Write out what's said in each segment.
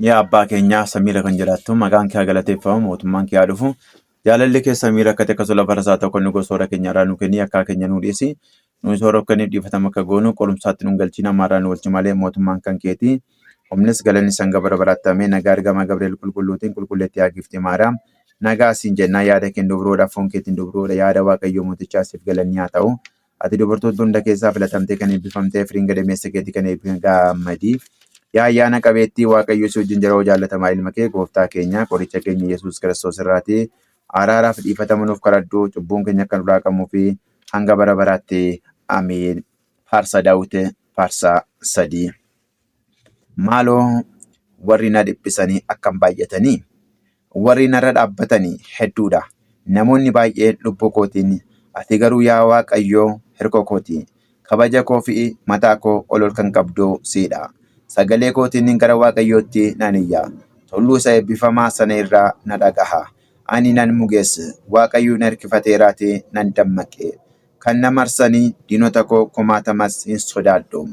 Yaa abbaa keenyaa samiirra kan jiraattu maqaan kee galateeffamu mootummaan kee haa dhufu. Jaalalli kee samiirra akka ta'e akkasuma lafa irraa tokko nu gosoota keenya irraa nu kenni akka keenya nu dhiisi. Nu soora akkanii dhiifatama akka goonu qorumsaatti nu galchina amaarraa nu walchi malee mootummaan kan keeti. Humnis galanni sanga bara baraatti amee nagaa argama Gabriel qulqulluutiin qulqulleetti haa gifti Maariyaam. Nagaa siin jennaa yaada kee dubroodha foon keetiin dubroodha yaada waaqayyoo mootichaa siif galanni haa ta'u. Ati dubartoota hunda keessaa filatamtee kan eebbifamtee firiin gadameessa keetii kan eebbifame gammadiif. Yaa ayyaana qabeettii waaqayyo si wajjin jira jaallatamaa ilma kee gooftaa keenya qoricha keenya Yesuus Kiristoos irraati araaraaf dhiifama nuuf kadhadhu cubbuun keenya akka nurraa qabuu fi hanga bara baraatti amiin. Faarsa Daawit faarsa 3. Maaloo warri na dhiphisanii akkam baay'atanii warri narra dhaabbatanii hedduudha. Namoonni baay'een lubbuu kootiin ati garuu yaa waaqayyoo hirkoo kooti. Kabaja koo fi mataa koo ol kan qabdu siidha. Sagalee kootiin gara waaqayyootti nan iyya. Tulluu isa eebbifamaa sana irraa na dhagaha. Ani nan mugeesse waaqayyo na hirkifateeraati nan dammaqe. Kan na marsanii diinota koo kumaatamas hin sodaadhu.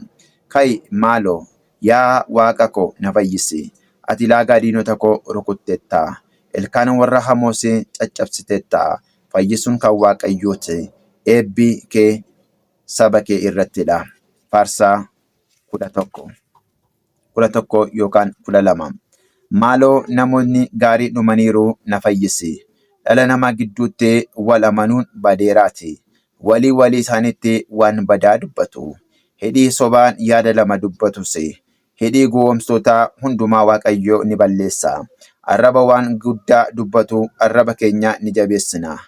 Kai maaloo yaa waaqa koo na fayyisi. Ati laagaa diinota koo rukutteetta. Ilkaan warra hamoos caccabsiteetta. Fayyisuun kan waaqayyooti. Eebbi kee saba kee irrattidha. Faarsaa 11 yookaan 12. Maaloo namoonni gaarii dhumaniiru na fayyisi. Dhala namaa gidduutti wal amanuun badeeraati. Walii isaaniitti waan badaa dubbatu. Hidhii sobaan yaada lama dubbatus. Hidhii gowwoomsitotaa hundumaa waaqayyo ni balleessa. Arraba waan guddaa dubbatu arraba keenya ni jabeessina.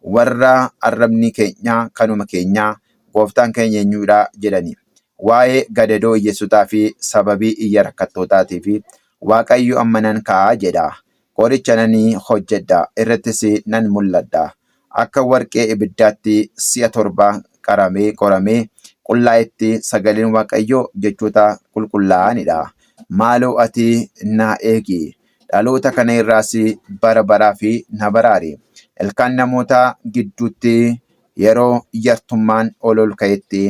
Warra arrabni keenya kanuma keenya gooftaan keenya eenyudha jedhani. Waa'ee gadadoo hiyyeessotaa fi sababii iyya rakkattootaatiif waaqayyo amma nan ka'a jedha. Qoricha nani hojjedha irrattis nan mul'adha. Akka warqee ibiddaatti si'a 7 qoramee qullaa'etti sagaleen waaqayyo jechoota qulqullaa'anidha. Maaloo ati na eegi. Dhaloota kana irraas bara baraa fi na baraari. Ilkaan namoota gidduutti yeroo yartummaan ol ka'etti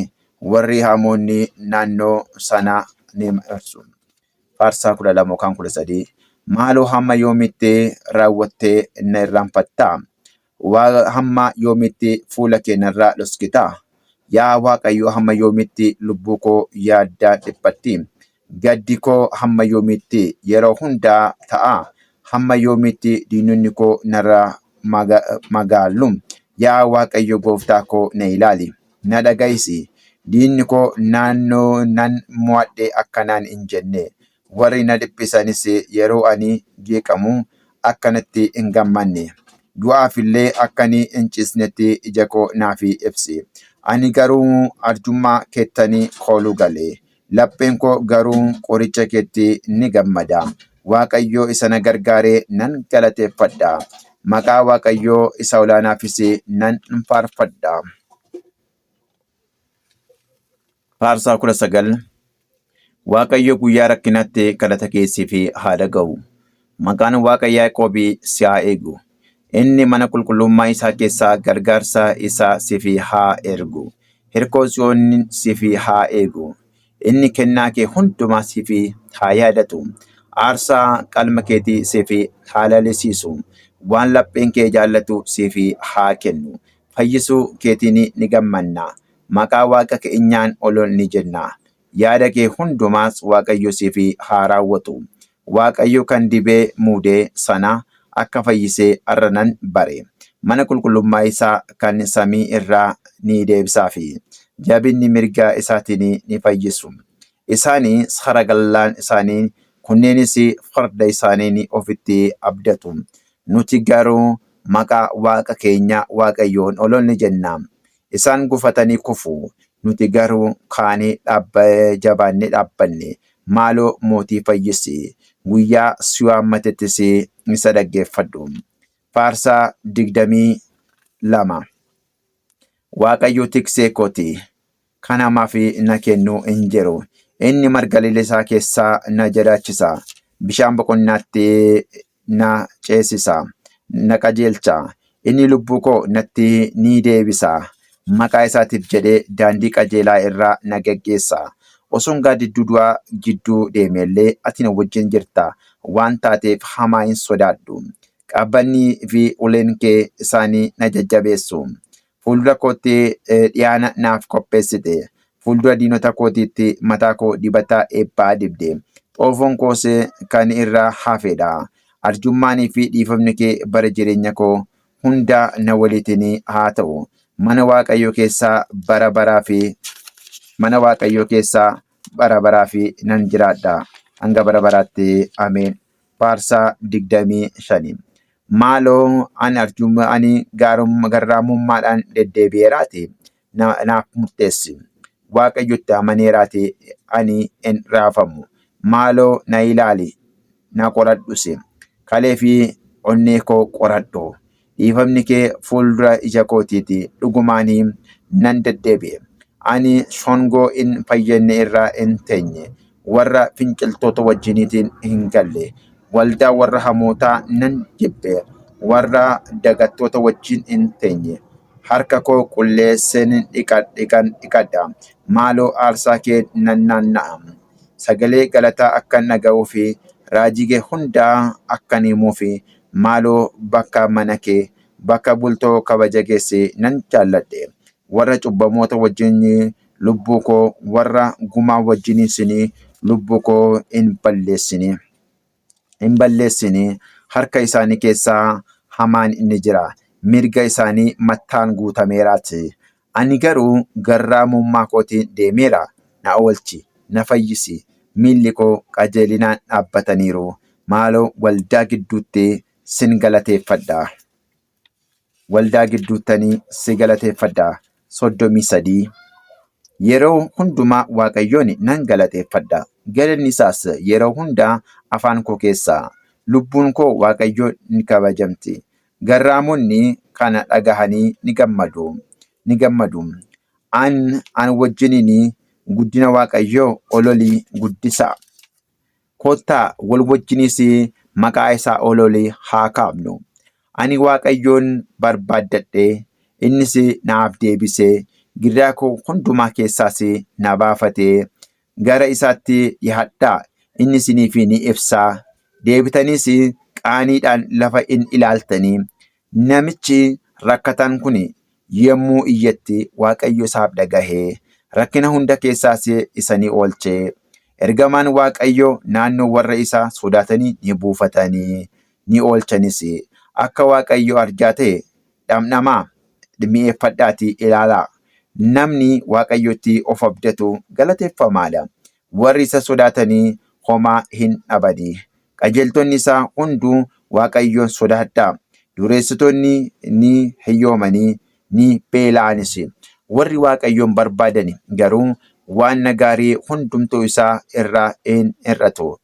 warri hamoonni naannoo sana ni marsu. Faarsaa 12 Maaloo hamma yoomitti raawwattee na irraanfattaa? Hamma yoomitti fuula kee narraa dhoksitaa? Yaa Waaqayyo hamma yoomitti lubbuu koo yaaddaa dhiphatti? Gaddi koo hamma yoomitti yeroo hundaa ta'a? Hamma yoomitti diinonni koo narraa magaallu? Yaa Waaqayyo gooftaa koo na ilaali, na dhagahisi. Diinni koo naannoo nan mo'adhe akkanaan hin jenne. Warri na dhiphisanis yeroo ani jeeqamu akkanatti hin gammanne. Du'aaf illee akkanii hin ciisnetti ija koo naaf ibsi. Ani garuu arjummaa keettanii kooluu gale. Lapheen koo garuu qoricha keetti ni gammada. Waaqayyo isa na gargaaree nan galateeffadha. Maqaa waaqayyoo isa olaanaafis nan faarfadha. Faarsaa 19. Waaqayyo guyyaa rakkinaatti kadhata keessiif haa dhaga'u. Maqaan Waaqa Yaaqoobii si haa eegu. Inni mana qulqullummaa isaa keessaa gargaarsa isaa siif haa ergu. Hirkoo Tsiyoon siif haa eegu. Inni kennaa kee hundumaa siif haa yaadatu. Aarsaa qalma keetii siif haa lalisiisu. Waan lapheen kee jaallatu siif haa kennu. Fayyisuu keetiin ni gammanna. Maqaa Waaqa keenyaan ol ni jenna. Yaada kee hundumaas Waaqayyo siif haa raawwatu. Waaqayyo kan dibee muudee sana akka fayyisee arranan bare. Mana qulqullummaa isaa kan samii irraa ni deebisaafi. Jabinni mirga isaatiin ni fayyisu. Isaanii saragallaan isaanii kunneenis farda isaanii ofitti abdatu. Nuti garuu maqaa Waaqa keenya Waaqayyoon ol ni jenna. Isaan gufatanii kufu. Nuti garuu kaanee jabaannee dhaabbanne. Maaloo mootii fayyisi. Guyyaa si waammatettis isa dhaggeeffadhu. Faarsaa 22. Waaqayyo tiksee kooti. Kan hamaaf na kennu hin jiru. Inni marga lalisaa keessaa na jiraachisa. Bishaan boqonnaatti na ceesisa. Na qajeelcha. Inni lubbuu koo natti ni deebisa. Maqaa isaatiif jedhee daandii qajeelaa irraa na geggeessa. Osoon gaaddidduu du'aa gidduu deemeellee ati na wajjin jirta waan taateef hamaa hin sodaadhu. Qaabbannii fi uleen kee isaanii na jajjabeessu. Fuuldura kootti dhiyaana naaf qopheessite. Fuuldura diinota kootiitti mataa koo dibata eebbaa dibde. Xoofoon koos kan irraa hafedha. Arjummaanii fi dhiifamni kee bara jireenya koo hunda na waliitiin haa ta'u. Mana Waaqayyoo keessaa bara baraa fi nan jiraadha. Hanga bara baraatti ameen. Faarsaa 25. Maaloo ani garraamummaadhaan deddeebi'eeraati naaf murteessi. Waaqayyotti amaneeraati ani hin raafamu. Maaloo na ilaali na qoradhus. Kalee fi onnee koo qoradhu. Dhiifamni kee fuuldura ija kootiiti. Dhugumaanii nan deddeebi'e. Ani shongoo hin fayyadne irraa hin teenye. Warra finciltoota wajjiniitiin hin galle. Waldaa warra hamootaa nan jibbe. Warra dagattoota wajjin hin teenye. Harka koo qulleesseen dhiqadha. Maaloo aarsaa kee nan naanna'a. Sagalee galataa akka dhaga'uu fi raajii kee hundaa akka himuu fi maaloo bakka mana kee bakka bultoo kabaja keessee nan jaalladhe. Warra cubbamoota wajjin lubbuu koo warra gumaa wajjinis lubbuu koo hin balleessini. Harka isaanii keessaa hamaan inni jira. Mirga isaanii mattaan guutameeraati. Ani garuu garraamummaa kootiin deemeera. Na oolchi, na fayyisi. Miilli koo qajeelinaan dhaabbataniiru. Maaloo waldaa gidduutti sin galateeffadha. Waldaa gidduuttanii si galateeffadha. 33. Yeroo hundumaa Waaqayyoon nan galateeffadha. Galanni isaas yeroo hundaa afaan koo keessaa. Lubbuun koo Waaqayyoo ni kabajamti. Garraamonni kana dhagahanii ni gammadu. An wajjiniin guddina Waaqayyoo ololii guddisaa. Kottaa wal wajjinis maqaa isaa ololii haa kaafnu. Ani Waaqayyoon barbaaddadhe, innis naaf deebisee gidiraa koo hundumaa keessaas na baafatee. Gara isaatti dhiyaadhaa, inni isiniif ni ibsaa. Deebitaniis qaaniidhaan lafa in ilaaltanii. Namichi rakkataan kun yommuu iyyetti Waaqayyo isaaf dhagahee rakkina hunda keessaas isa ni oolchee. Ergamaan Waaqayyoo naannoo warra isaa sodaatanii ni buufatanii ni oolchanis. Akka Waaqayyo arjaa ta'e dhamdhamaa mi'eeffadhaatii ilaalaa. Namni Waaqayyotti of abdatu galateeffamaadha. Warri isa sodaatanii homaa hin dhabanii. Qajeeltonni isaa hunduu Waaqayyoon sodaadhaa. Dureessitoonni ni hiyyoomanii ni beela'anis. Warri Waaqayyoon barbaadan garuu waan gaarii hundumtuu isaa irraa hin hir'atu.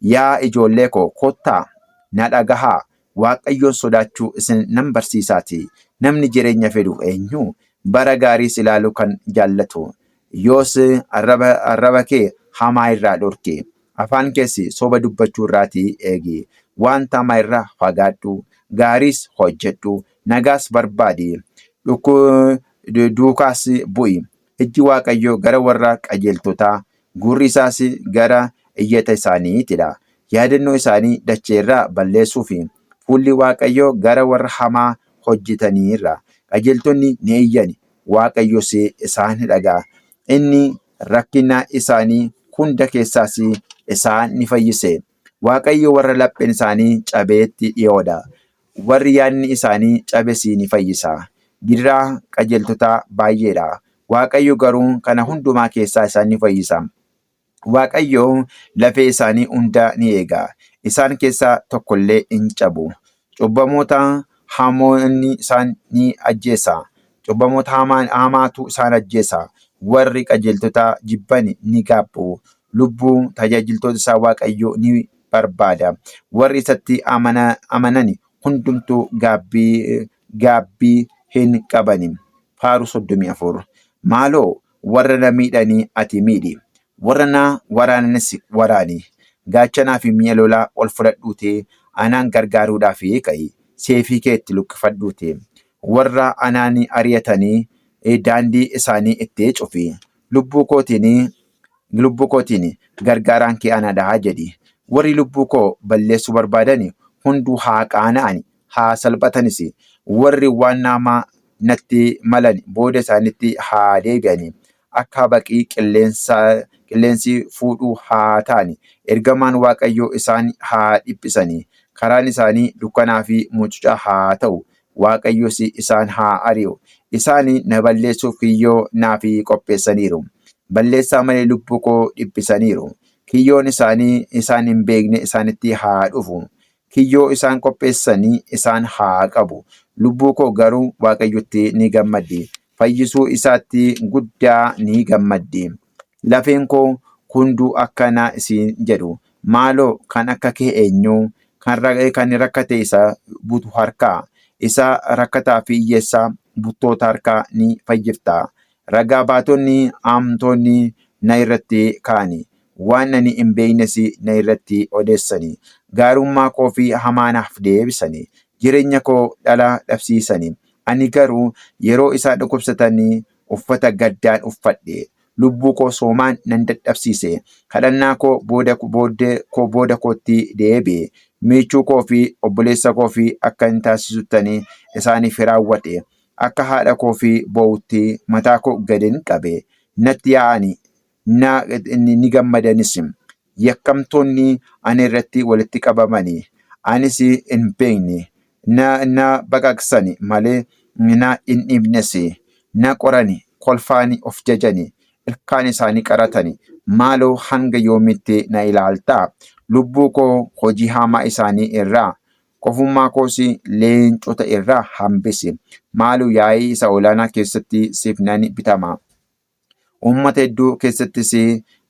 Yaa ijoollee koo kottaa na dhagahaa. Waaqayyoon sodaachuu isin nan barsiisaatii. Namni jireenya fedhu eenyu? Bara gaariis ilaaluu kan jaallatu. Yoos arraba kee hamaa irraa dhorki. Afaan keessi soba dubbachuu irraatii eegi. Wanta hamaa irraa fagaadhu. Gaariis hojjedhu. Nagaas barbaadi. Duukaas bu'i. Ijji Waaqayyoo gara warra qajeeltotaa, gurri isaas gara iyyata isaaniitidha. Yaadannoo isaanii dacheerraa balleessuufi. Fuulli Waaqayyoo gara warra hamaa hojjetaniirra. Qajeeltonni ni iyyan. Waaqayyos isaan dhaga'a. Inni rakkina isaanii hunda keessaas isaan ni fayyise. Waaqayyo warra lapheen isaanii cabeetti dhiyoodha. Warri yaadni isaanii cabes ni fayyisa. Gidiraa qajeeltotaa baay'eedha. Waaqayyo garuu kana hundumaa keessaa isaan ni fayyisa. Waaqayyo lafee isaanii hunda ni eega. Isaan keessaa tokkollee hin cabu. Cubbamoota hamoonni isaan ni ajjeesa. Cubbamoota hamaatu isaan ajjeesa. Warri qajeeltotaa jibban ni gaabbu. Lubbuu tajaajiltoota isaa Waaqayyo ni barbaada. Warri isatti amanan hundumtuu gaabbii hin qabani. Faaruu 34. Maaloo warra na miidhanii ati miidhi. Warra na waraananis waraani. Gaachanaa fi mi'a lolaa ol fudhadhuutee anaan gargaaruudhaaf ka'i. Seefii kee itti luqqifadhuutee. Warra anaan ari'atanii daandii isaanii itti cufi. Lubbuu kootiin lubbuu kootiin gargaaraan kee anadhaa jedhi. Warri lubbuu koo balleessuu barbaadan hunduu haa qaana'ani, haa salphatanis. Warri waan namaa natti malan booda isaanitti haa deebi'ani. Akka baqii qilleensi fuudhuu haa ta'ani. Ergamaan Waaqayyoo isaan haa dhiphisani. Karaan isaanii dukkanaa fi mucuca haa ta'u. Waaqayyos isaan haa ari'u. Isaan na balleessuuf kiyyoo naaf qopheessaniiru. Balleessaa malee lubbuu koo dhiphisaniiru. Kiyyoon isaanii isaan hin beekne isaanitti haa dhufu. Kiyyoo isaan qopheessanii isaan haa qabu. Lubbuu koo garuu Waaqayyotti ni gammaddi. Fayyisuu isaatti guddaa ni gammaddi. Lafeen koo hunduu akkana isin jedhu. Maaloo kan akka kee eenyu? Kan rakkate isa butu harkaa. Isa rakkataa fi hiyyeessaa buttoota harkaa ni fayyifta. Ragaa baatonni amantoonni na irratti ka'ani. Waan ani hin beeknes na irratti odeessani. Gaarummaa koo fi hamaa naaf deebisani. Jireenya koo dhala dhabsiisani. Ani garuu yeroo isaan dhukkubsatanii uffata gaddaan uffadhe. Lubbuu koo soomaan nan dadhabsiise. Kadhannaa koo booda kootti deebi'e. Michuu koo fi obboleessa koo fi akka hin taasisuttanii isaaniif raawwadhe. Akka haadha koo fi boo'utti mataa koo gadin qabe. Natti yaa'ani ni gammadanis. Yakkamtoonni ani irratti walitti qabamani. Anis hin beekne. Na baqaqsani malee na hin dhiibnes. Na qorani kolfaani of jajani. Ilkaan isaanii qaratani. Maaloo hanga yoomitti na ilaaltaa? Lubbuu koo hojii hamaa isaanii irraa, qofummaa koos leencota irraa hambisi. Maaloo yaa'ii isa olaanaa keessatti siif nan bitama. Uummata hedduu keessattis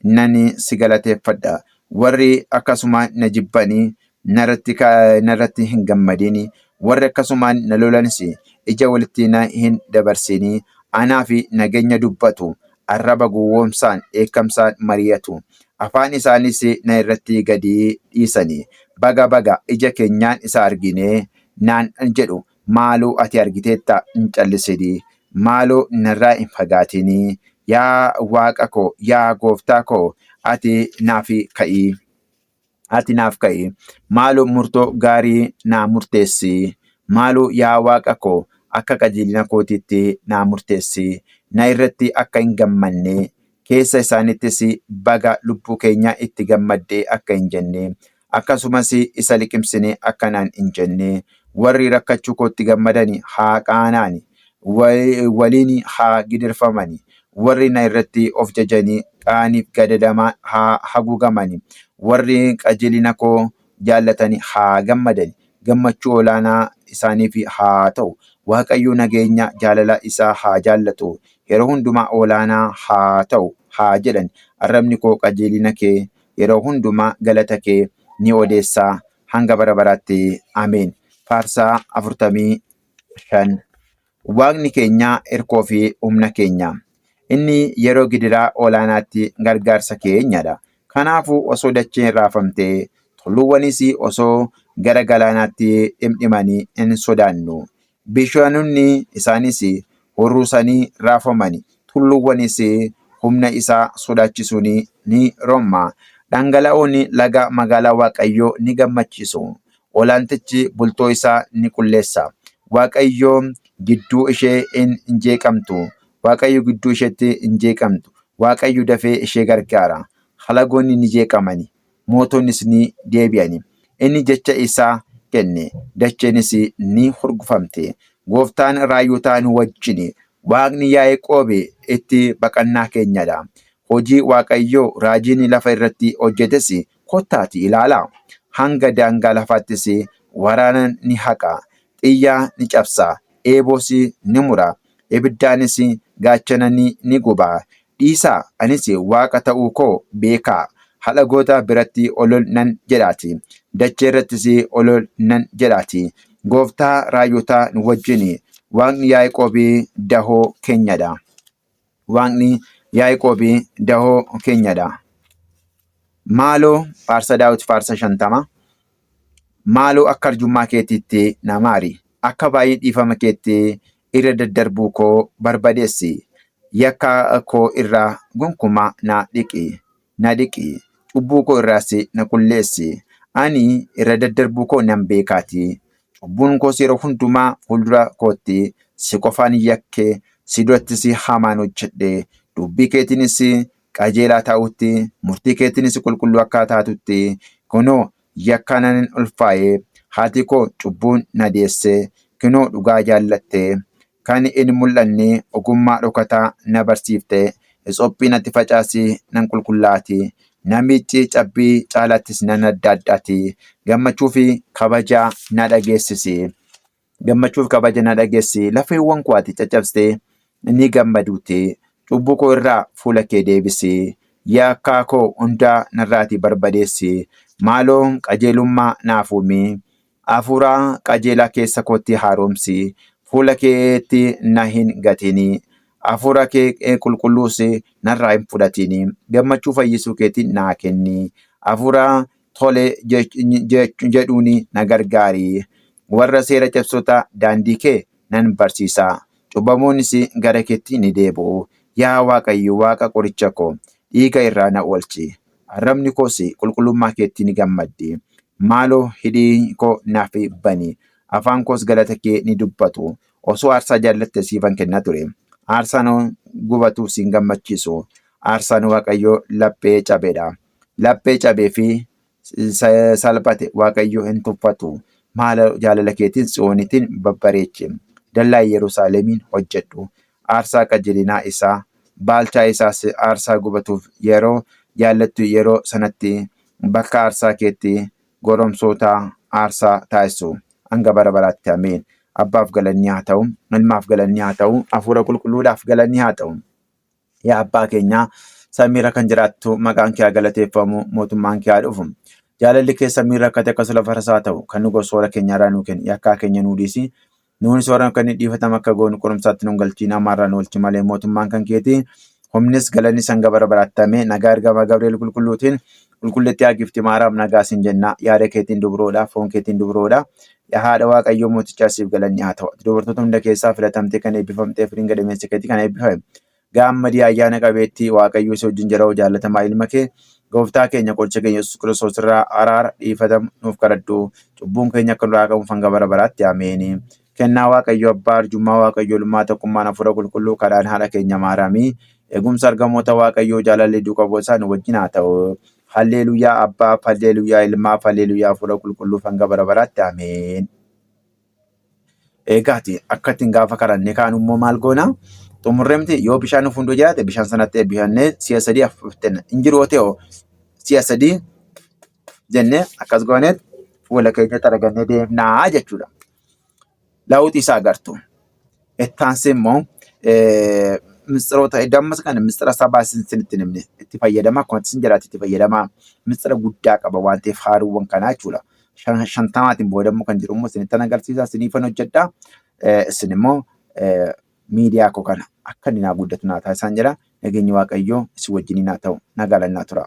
nan si galateeffadha. Warri akkasuma na jibbanii narratti hin gammadini. Warri akkasuma na lolanis ija walitti na hin dabarsini. Anaa fi nageenya dubbatu. Arraba gowwoomsaan eekkamsaan mari'atu. Afaan isaanis na irratti gadi dhiisani. Baga ija keenyaan isa argine naan jedhu. Maaloo ati argiteetta hin callisini. Maaloo narraa hin fagaatini. Yaa Waaqa koo, yaa Gooftaa koo, ati naaf ka'i. Maaloo murtoo gaarii naa murteessi. Maaloo yaa Waaqa koo akka qajeelina kootiitti naa murteessi. Na irratti akka hin gammanne. Keessa isaanittis baga lubbuu keenya itti gammaddee akka hin jenne. Akkasumas isa liqimsine akka naan hin jenne. Warri rakkachuu kootti gammadani haa qaana'ani. Waliin haa gidirfamani. Warri na irratti of jajanii qaaniif gadadamaa haa haguugamani. Warri qajeelina koo jaallatani haa gammadani. Gammachuu olaanaa isaaniif haa ta'u. Waaqayyo nageenya jaalala isaa haa jaallatu. Yeroo hundumaa olaanaa haa ta'u haa jedhan. Arrabni koo qajeelina kee yeroo hundumaa galata kee ni odeessaa hanga bara baraatti. Ameen. Faarsaa 45. Waaqni keenya hirkoo fi humna keenya. Inni yeroo gidiraa olaanaatti gargaarsa keenyadha. Kanaafuu osoo dacheen raafamtee tulluuwwanis osoo gara galaanaatti dhimdhimanii hin sodaannu. Bishaanonni isaanis hurruusanii raafamani. Tulluuwwanis humna isaa sodaachisuun ni romma. Dhangala'oonni laga magaalaa Waaqayyoo ni gammachiisu. Olaantichi bultoo isaa ni qulleessa. Waaqayyoo gidduu ishee hin jeeqamtu. Waaqayyo gidduu isheetti hin jeeqamtu. Waaqayyo dafee ishee gargaara. Halagoonni ni jeeqamani. Mootonnis ni deebi'ani. Inni jecha isaa kenne. Dacheenis ni hurgufamte. Gooftaan raayyotaa nu wajjini. Waaqni Yaaqoob itti baqannaa keenyadha. Hojii Waaqayyoo raajiin lafa irratti hojjetes kottaati ilaalaa. Hanga daangaa lafaattis waraana ni haqa. Xiyyaa ni cabsa. Eeboos ni mura. Ibiddaanis gaachana ni guba. Dhiisaa anis Waaqa ta'uu koo beekaa. Halagoota biratti olol nan jedhaati. Dachee irrattis olol nan jedhaati. Gooftaa raayyotaa nu wajjini. Waaqni Yaaqoob dahoo keenyadha. Waaqni Yaaqoob dahoo keenyadha. Maaloo faarsa Daawit faarsa 50. Maaloo akka arjummaa keetiitti na maari. Akka baay'ee dhiifama keetti irra daddarbuu koo barbadeessi. Yakka koo irraa gonkumaa na dhiqi. na dhiqi. Cubbuu koo irraas na qulleessi. Ani irra daddarbuu koo nan beekaatii. Cubbuun koos yeroo hundumaa fuuldura kootti si qofaan yakkee si durattis hamaan hojjedhe. Dubbii keetiinis qajeelaa ta'utti murtii keetiinis qulqulluu akka taatutti kunoo yakka nan ulfaa'ee haati koo cubbuun na deesse kunoo dhugaa jaallatte kan hin mul'anne ogummaa dhokataa na barsiifte Isophii natti facaasii nan qulqullaati. Namichi cabbii caalattis nan adda addaati. Gammachuu fi kabaja na dhageessisi. Gammachuu fi kabaja na dhageessi. Lafeewwan koo ati caccabsitee ni gammaduuti. Cubbuu koo irraa fuula kee deebisi. Yakkaa koo hundaa narraatii barbadeessi. Maaloo qajeelummaa naaf uumi. Hafuura qajeelaa keessa kootti haaromsi. Fuula keetti na hin gatini. Hafuura kee qulqulluus narraa hin fudhatini. Gammachuu fayyisuu keetiin naa kenni. Hafuura tole jedhuun na gargaari. Warra seera cabsota daandii kee nan barsiisa. Cubbamoonnis gara keetti ni deebi'u. Yaa Waaqayyo Waaqa qoricha koo dhiiga irraa na oolchi. Arrabni koos qulqullummaa keetti ni gammaddi. Maaloo hidhii koo naaf bani. Afaan koos galata kee ni dubbatu. Osoo aarsaa jaallatte siifan kenna ture. Aarsaan gubatu siin gammachiisu. Aarsaan Waaqayyoo laphee cabeedha. Laphee cabee fi salphate Waaqayyoo hin tuffatu. Maala jaalala keetiin Tsiyoonitiin babbareechi. Dallaa Yerusaalemiin hojjedhu. Aarsaa qajeelinaa isaa baalchaa isaas aarsaa gubatuuf yeroo jaallattu yeroo sanatti bakka aarsaa keetti goromsoota aarsaa taasisu. Hanga bara baraatti ameen. Abbaaf galanni haa ta'u, ilmaaf galanni haa ta'u, hafuura qulqulluudhaaf galanni haa ta'u. Yaa abbaa keenyaa samiirra kan jiraattu maqaan kee haa galateeffamu, mootummaan kee haa dhufu. Jaalalli kee samiirra akka ta'e akkasuma lafarras haa ta'u, kan nu gosoora keenya irraa nuu kenni, yakkaa keenya nuu dhiisi. Nuuni sooraan kan dhiifatamu akka goonu qorumsaatti nu galchiin amaarraa nu oolchi malee mootummaan kan keeti. Humnis galanni hanga bara baraatti ameen. Nagaa ergamaa Gabriel qulqulluutiin qulqulleetti haa gifti maaraam nagaa siin jenna. Yaada keetiin dubroodha, foon keetiin dubroodha. Haadha Waaqayyoo mootichaa siif galanni haa ta'u. Dubartoota hunda keessaa filatamtee kan eebbifamtee firiin gadameessa keetii kan eebbifame. Gaammadii ayyaana qabeettii Waaqayyoo isa wajjin jiraa'u jaallatamaa ilma kee. Gooftaa keenya qolcha keenya Yesuus Kiristoos irraa araara dhiifatamu nuuf kadhadhu. Cubbuun keenya akka nurraa qabu hanga bara baraatti ameen. Kennaa Waaqayyoo abbaa arjummaa Waaqayyoo ilmaa tokkummaan hafuura qulqulluu kadhaan haadha keenya maaraamii. Eegumsa argamoota Waaqayyoo jaalallee duukaa bu'aa nu wajjin haa ta'u. Halleluuyaa abbaaf, halleluuyaa ilmaaf, halleluuyaa hafuura qulqulluuf hanga bara baraatti ameen. Eegaati akka ittiin gaafa kadhanne kaan immoo maal goona? Xumurree miti yoo bishaan nu fuuldura jiraate bishaan sanatti eebbifannee si'a sadii afurtenna. Injiroo ta'e si'a sadii jennee akkas gooneet fuula keenyatti argannee deemnaa jechuudha. Laawutii isaa agartu. Ittaansi immoo misxiroota dammas kana misxira sabaa isinitti himne itti fayyadama akkuma isin jiraatti itti fayyadama. Misxira guddaa qaba waan ta'eef haaruuwwan kanaa jechuudha. Shantamaatiin boodammoo kan jiru immoo isinittan agarsiisa isiniifan hojjedha. Isin immoo miidiyaa koo kana akka inni naa guddatu naa taasisan jedha. Nageenyi Waaqayyoo isin wajjin naa ta'u nagaa lannaa tura.